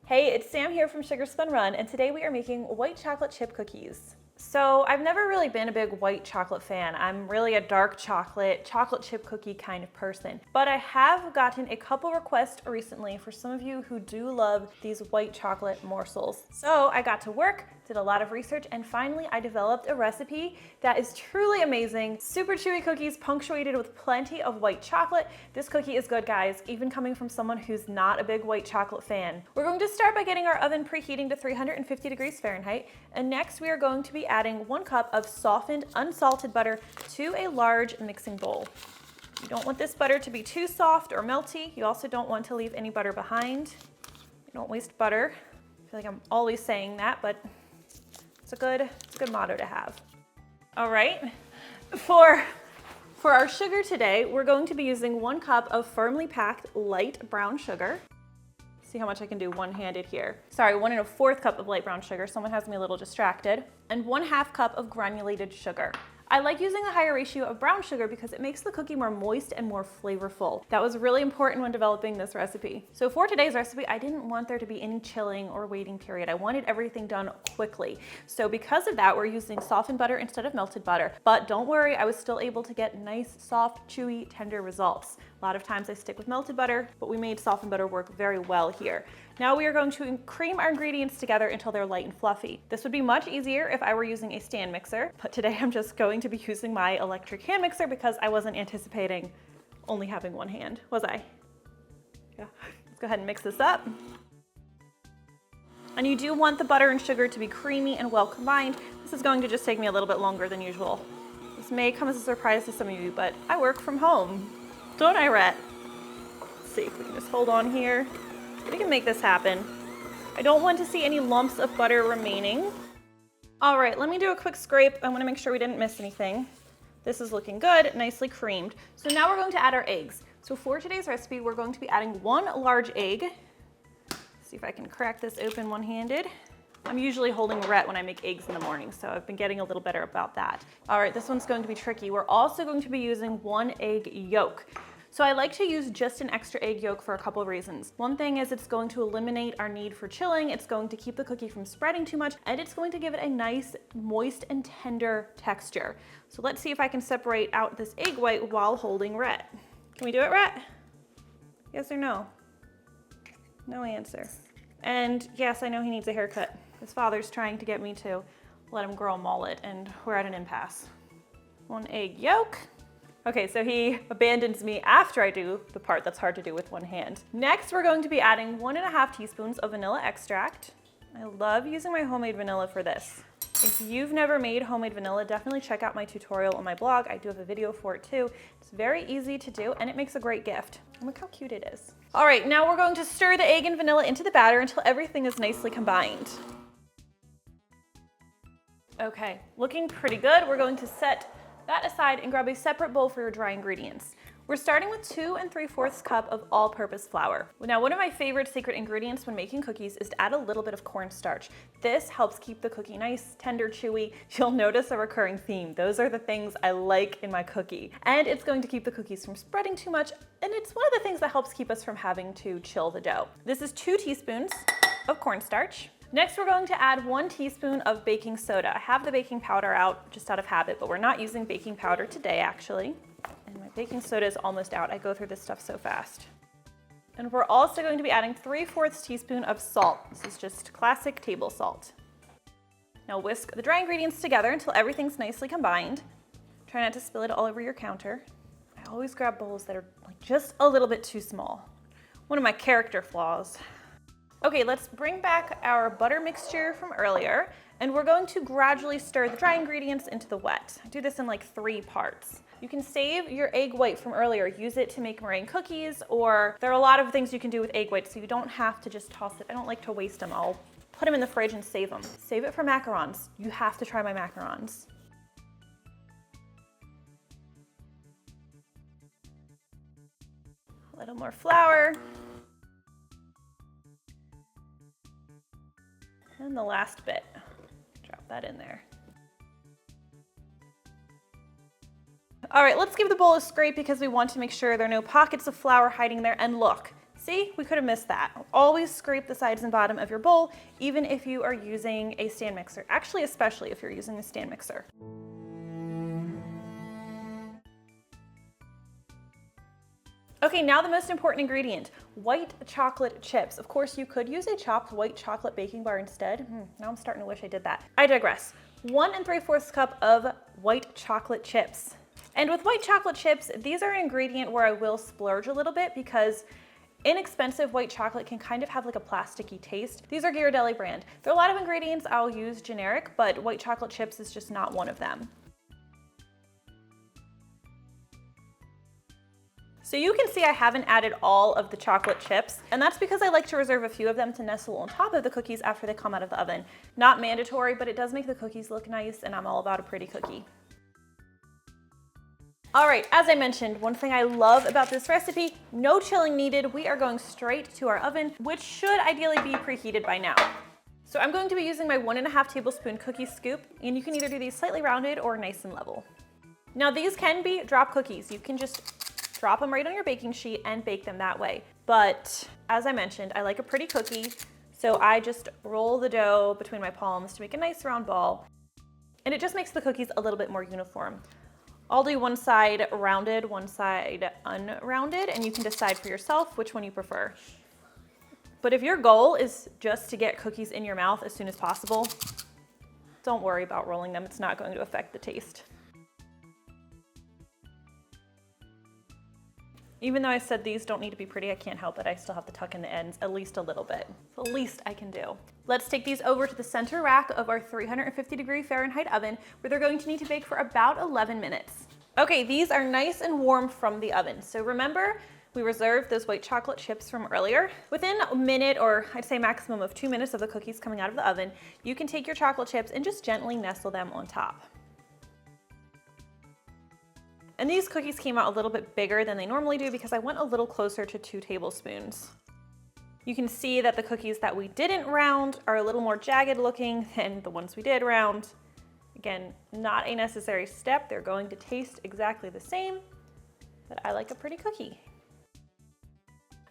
Hey, it's Sam here from Sugar Spun Run, and today we are making white chocolate chip cookies. So I've never really been a big white chocolate fan. I'm really a dark chocolate chip cookie kind of person. But I have gotten a couple requests recently for some of you who do love these white chocolate morsels. So I got to work, did a lot of research, and finally I developed a recipe that is truly amazing. Super chewy cookies punctuated with plenty of white chocolate. This cookie is good, guys, even coming from someone who's not a big white chocolate fan. We're going to start by getting our oven preheating to 350 degrees Fahrenheit, and next we are going to be adding 1 cup of softened unsalted butter to a large mixing bowl. You don't want this butter to be too soft or melty. You also don't want to leave any butter behind. You don't waste butter. I feel like I'm always saying that, but it's a good motto to have. All right, for our sugar today, we're going to be using 1 cup of firmly packed light brown sugar. See how much I can do one-handed here. Sorry, 1 1/4 cup of light brown sugar. Someone has me a little distracted. And 1/2 cup of granulated sugar. I like using a higher ratio of brown sugar because it makes the cookie more moist and more flavorful. That was really important when developing this recipe. So for today's recipe, I didn't want there to be any chilling or waiting period. I wanted everything done quickly. So because of that, we're using softened butter instead of melted butter. But don't worry, I was still able to get nice, soft, chewy, tender results. A lot of times I stick with melted butter, but we made softened butter work very well here. Now we are going to cream our ingredients together until they're light and fluffy. This would be much easier if I were using a stand mixer, but today I'm just going to be using my electric hand mixer because I wasn't anticipating only having one hand, was I? Yeah, let's go ahead and mix this up. And you do want the butter and sugar to be creamy and well combined. This is going to just take me a little bit longer than usual. This may come as a surprise to some of you, but I work from home. Don't I, Rhett? Let's see if we can just hold on here. We can make this happen. I don't want to see any lumps of butter remaining. All right, let me do a quick scrape. I want to make sure we didn't miss anything. This is looking good, nicely creamed. So now we're going to add our eggs. So for today's recipe, we're going to be adding 1 large egg. See if I can crack this open one-handed. I'm usually holding Rhett when I make eggs in the morning, so I've been getting a little better about that. All right, this one's going to be tricky. We're also going to be using 1 egg yolk. So I like to use just an extra egg yolk for a couple of reasons. One thing is it's going to eliminate our need for chilling, it's going to keep the cookie from spreading too much, and it's going to give it a nice, moist and tender texture. So let's see if I can separate out this egg white while holding Rhett. Can we do it, Rhett? Yes or no? No answer. And yes, I know he needs a haircut. His father's trying to get me to let him grow a mullet, and we're at an impasse. 1 egg yolk. Okay, so he abandons me after I do the part that's hard to do with one hand. Next, we're going to be adding 1 1/2 teaspoons of vanilla extract. I love using my homemade vanilla for this. If you've never made homemade vanilla, definitely check out my tutorial on my blog. I do have a video for it too. It's very easy to do and it makes a great gift. And look how cute it is. All right, now we're going to stir the egg and vanilla into the batter until everything is nicely combined. Okay, looking pretty good. We're going to set that aside and grab a separate bowl for your dry ingredients. We're starting with 2 3/4 cup of all-purpose flour. Now, one of my favorite secret ingredients when making cookies is to add a little bit of cornstarch. This helps keep the cookie nice, tender, chewy. You'll notice a recurring theme. Those are the things I like in my cookie. And it's going to keep the cookies from spreading too much, and it's one of the things that helps keep us from having to chill the dough. This is 2 teaspoons of cornstarch. Next, we're going to add 1 teaspoon of baking soda. I have the baking powder out just out of habit, but we're not using baking powder today, actually. And my baking soda is almost out. I go through this stuff so fast. And we're also going to be adding 3/4 teaspoon of salt. This is just classic table salt. Now whisk the dry ingredients together until everything's nicely combined. Try not to spill it all over your counter. I always grab bowls that are like just a little bit too small. One of my character flaws. Okay, let's bring back our butter mixture from earlier, and we're going to gradually stir the dry ingredients into the wet. I do this in like 3 parts. You can save your egg white from earlier, use it to make meringue cookies, or there are a lot of things you can do with egg white, so you don't have to just toss it. I don't like to waste them. I'll put them in the fridge and save them. Save it for macarons. You have to try my macarons. A little more flour. And the last bit, drop that in there. All right, let's give the bowl a scrape because we want to make sure there are no pockets of flour hiding there. And look, See, we could have missed that. Always scrape the sides and bottom of your bowl, even if you are using a stand mixer. Actually, especially if you're using a stand mixer. Okay, now the most important ingredient, white chocolate chips. Of course, you could use a chopped white chocolate baking bar instead. Now I'm starting to wish I did that. I digress. 1 3/4 cup of white chocolate chips. And with white chocolate chips, these are an ingredient where I will splurge a little bit because inexpensive white chocolate can kind of have like a plasticky taste. These are Ghirardelli brand. There are a lot of ingredients I'll use generic, but white chocolate chips is just not one of them. So you can see I haven't added all of the chocolate chips, and that's because I like to reserve a few of them to nestle on top of the cookies after they come out of the oven. Not mandatory, but it does make the cookies look nice, and I'm all about a pretty cookie. All right, as I mentioned, one thing I love about this recipe, no chilling needed. We are going straight to our oven, which should ideally be preheated by now. So I'm going to be using my 1½ tablespoon cookie scoop, and you can either do these slightly rounded or nice and level. Now these can be drop cookies. You can just drop them right on your baking sheet and bake them that way. But as I mentioned, I like a pretty cookie, so I just roll the dough between my palms to make a nice round ball, and it just makes the cookies a little bit more uniform. I'll do one side rounded, one side unrounded, and you can decide for yourself which one you prefer. But if your goal is just to get cookies in your mouth as soon as possible, don't worry about rolling them. It's not going to affect the taste. Even though I said these don't need to be pretty, I can't help it. I still have to tuck in the ends at least a little bit. It's the least I can do. Let's take these over to the center rack of our 350° Fahrenheit oven, where they're going to need to bake for about 11 minutes. Okay, these are nice and warm from the oven. So remember, we reserved those white chocolate chips from earlier. Within a minute, or I'd say maximum of 2 minutes of the cookies coming out of the oven, you can take your chocolate chips and just gently nestle them on top. And these cookies came out a little bit bigger than they normally do because I went a little closer to 2 tablespoons. You can see that the cookies that we didn't round are a little more jagged looking than the ones we did round. Again, not a necessary step. They're going to taste exactly the same, but I like a pretty cookie.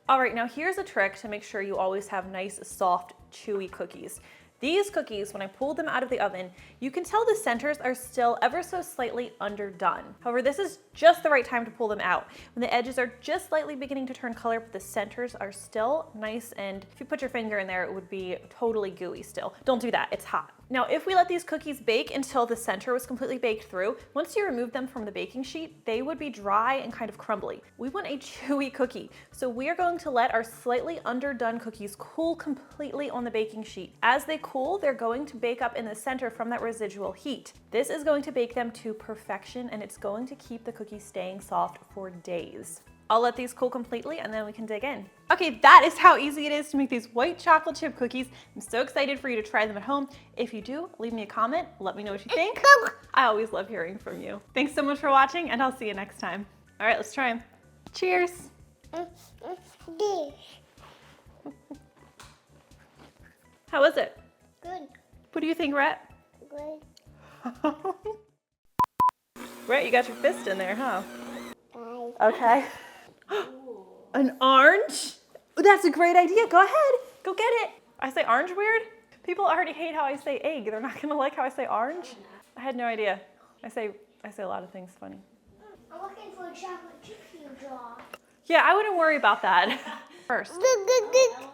All right, now here's a trick to make sure you always have nice, soft, chewy cookies. These cookies, when I pulled them out of the oven, you can tell the centers are still ever so slightly underdone. However, this is just the right time to pull them out. When the edges are just slightly beginning to turn color, but the centers are still nice, and if you put your finger in there, it would be totally gooey still. Don't do that, it's hot. Now, if we let these cookies bake until the center was completely baked through, once you remove them from the baking sheet, they would be dry and kind of crumbly. We want a chewy cookie, so we are going to let our slightly underdone cookies cool completely on the baking sheet. As they cool, they're going to bake up in the center from that residual heat. This is going to bake them to perfection, and it's going to keep the cookies staying soft for days. I'll let these cool completely and then we can dig in. Okay, that is how easy it is to make these white chocolate chip cookies. I'm so excited for you to try them at home. If you do, leave me a comment. Let me know what you think. I always love hearing from you. Thanks so much for watching, and I'll see you next time. All right, let's try them. Cheers. How was it? Good. What do you think, Rhett? Good. Rhett, you got your fist in there, huh? Bye. Okay. An orange? That's a great idea. Go ahead. Go get it. I say orange weird? People already hate how I say egg. They're not gonna like how I say orange? I had no idea. I say a lot of things funny. I'm looking for a chocolate chip you draw. Yeah, I wouldn't worry about that. First. Good.